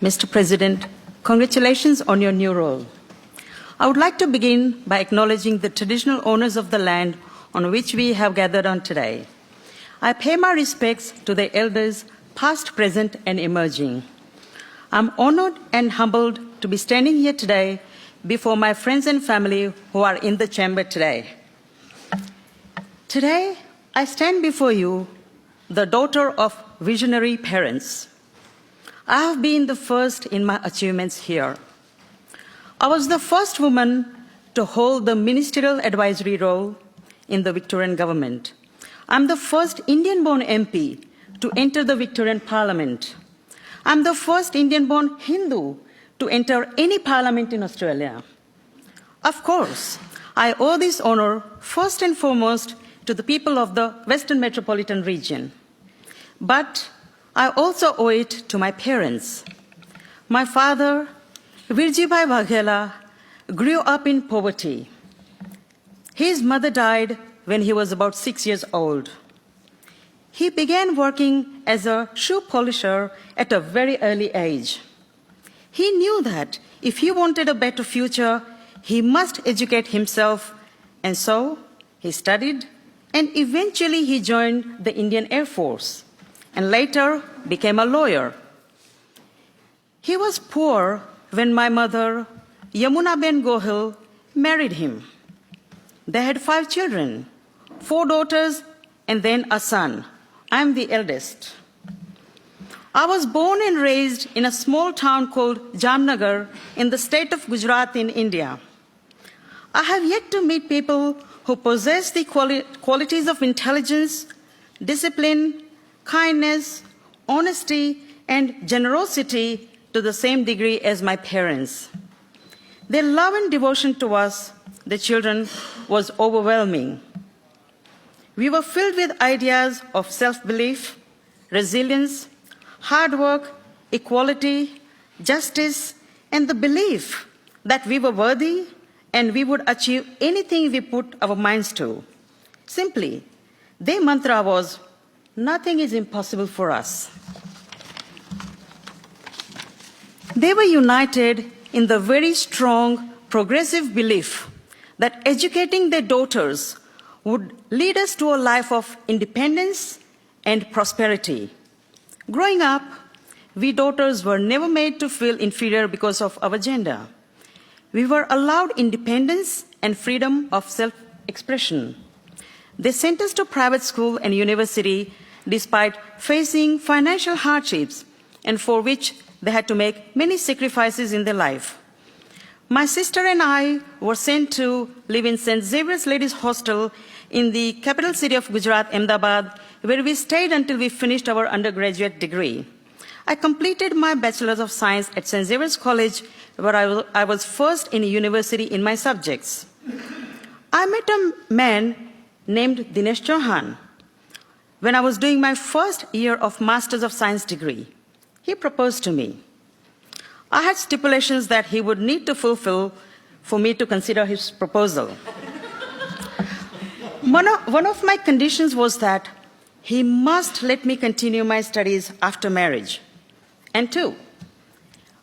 Mr. President, congratulations on your new role. I would like to begin by acknowledging the traditional owners of the land on which we have gathered on today. I pay my respects to the elders, past, present, and emerging. I'm honored and humbled to be standing here today before my friends and family who are in the chamber today. Today, I stand before you, the daughter of visionary parents. I have been the first in my achievements here. I was the first woman to hold the ministerial advisory role in the Victorian government. I'm the first Indian-born MP to enter the Victorian Parliament. I'm the first Indian-born Hindu to enter any parliament in Australia. Of course, I owe this honor first and foremost to the people of the Western Metropolitan region. But I also owe it to my parents. My father, Virjibhai Vaghela, grew up in poverty. His mother died when he was about 6 years old. He began working as a shoe polisher at a very early age. He knew that if he wanted a better future, he must educate himself, and so he studied, and eventually he joined the Indian Air Force, and later became a lawyer. He was poor when my mother, Yamunaben Gohil, married him. They had 5 children, 4 daughters, and then a son. I'm the eldest. I was born and raised in a small town called Jamnagar in the state of Gujarat in India. I have yet to meet people who possess the qualities of intelligence, discipline, kindness, honesty, and generosity to the same degree as my parents. Their love and devotion to us, the children, was overwhelming. We were filled with ideas of self-belief, resilience, hard work, equality, justice, and the belief that we were worthy and we would achieve anything we put our minds to. Simply, their mantra was, "Nothing is impossible for us." They were united in the very strong, progressive belief that educating their daughters would lead us to a life of independence and prosperity. Growing up, we daughters were never made to feel inferior because of our gender. We were allowed independence and freedom of self-expression. They sent us to private school and university despite facing financial hardships and for which they had to make many sacrifices in their life. My sister and I were sent to live in St. Xavier's Ladies Hostel in the capital city of Gujarat, Ahmedabad, where we stayed until we finished our undergraduate degree. I completed my Bachelor's of Science at St. Xavier's College, where I was first in university in my subjects. I met a man named Dinesh Chauhan when I was doing my first year of Master's of Science degree. He proposed to me. I had stipulations that he would need to fulfill for me to consider his proposal. One of my conditions was that he must let me continue my studies after marriage. And 2,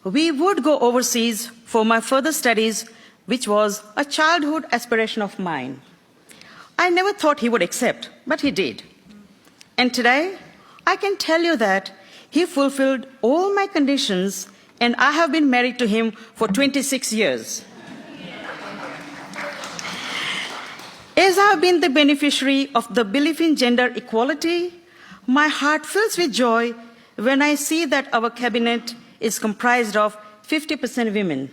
we would go overseas for my further studies, which was a childhood aspiration of mine. I never thought he would accept, but he did. And today, I can tell you that he fulfilled all my conditions, and I have been married to him for 26 years. As I have been the beneficiary of the belief in gender equality, my heart fills with joy when I see that our cabinet is comprised of 50% women.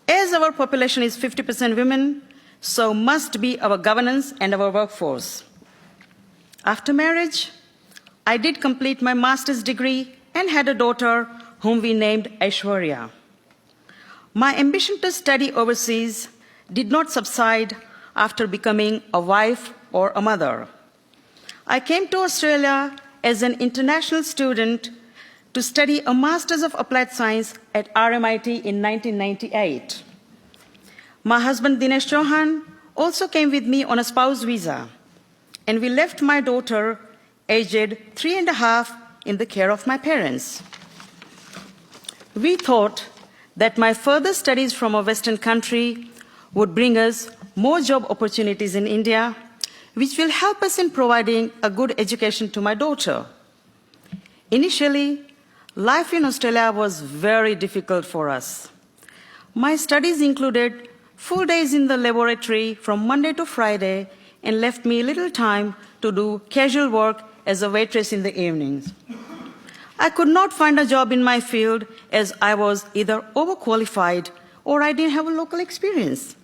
As our population is 50% women, so must be our governance and our workforce. After marriage, I did complete my master's degree and had a daughter whom we named Aishwarya. My ambition to study overseas did not subside after becoming a wife or a mother. I came to Australia as an international student to study a Master's of Applied Science at RMIT in 1998. My husband Dinesh Chauhan also came with me on a spouse visa, and we left my daughter, aged 3.5, in the care of my parents. We thought that my further studies from a Western country would bring us more job opportunities in India, which will help us in providing a good education to my daughter. Initially, life in Australia was very difficult for us. My studies included full days in the laboratory from Monday to Friday and left me little time to do casual work as a waitress in the evenings. I could not find a job in my field as I was either overqualified or I didn't have a local experience.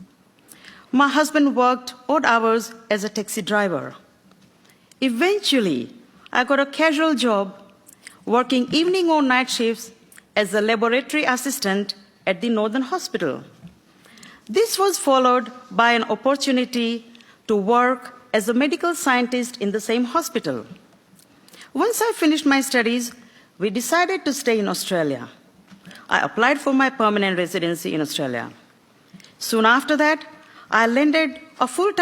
My husband worked odd hours as a taxi driver. Eventually, I got a casual job working evening or night shifts as a laboratory assistant at the Northern Hospital. This was followed by an opportunity to work as a medical scientist in the same hospital. Once I finished my studies, we decided to stay in Australia. I applied for my permanent residency in Australia. Soon after that, I landed a full-time